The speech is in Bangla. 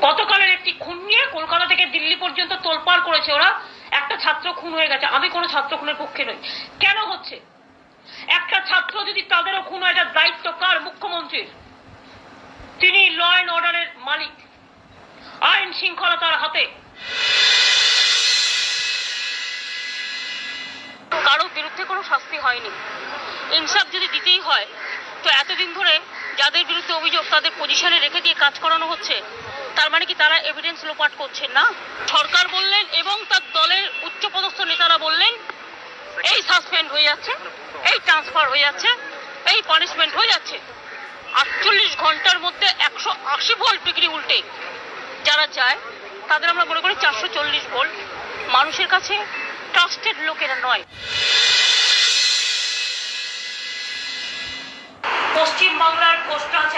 গতকালের একটি খুন নিয়ে কলকাতা থেকে দিল্লি পর্যন্ত তোলপাড় করেছে ওরা। একটা ছাত্র খুন হয়ে গেছে। আমি কোনো ছাত্র খুনের পক্ষে নই। কেন হচ্ছে? একটা ছাত্র যদি তাদেরও খুন হয়, এটার দায়িত্ব কার? মুখ্যমন্ত্রীর। তিনি ল অ্যান্ড অর্ডারের মালিক, আইন শৃঙ্খলা তার হাতে। কারো বিরুদ্ধে কোনো শাস্তি হয়নি। ইনসাফ যদি দিতেই হয় তো এতদিন ধরে যাদের বিরুদ্ধে অভিযোগ তাদের পজিশনে রেখে দিয়ে কাজ করানো হচ্ছে, তার মানে কি তারা এভিডেন্স লোপাট করছেন না? সরকার বললেন এবং তার দলের উচ্চপদস্থ নেতারা বললেন এই সাসপেন্ড হয়ে যাচ্ছে, এই ট্রান্সফার হয়ে যাচ্ছে, এই পানিশমেন্ট হয়ে যাচ্ছে। 48 ঘন্টার মধ্যে 180 ভোল্ট ডিগ্রি উল্টে যারা যায় তাদের আমরা মনে করি 440 ভোল্ট। মানুষের কাছে ট্রাস্টেড লোকেরা নয়। পশ্চিম বাংলার পোস্টাল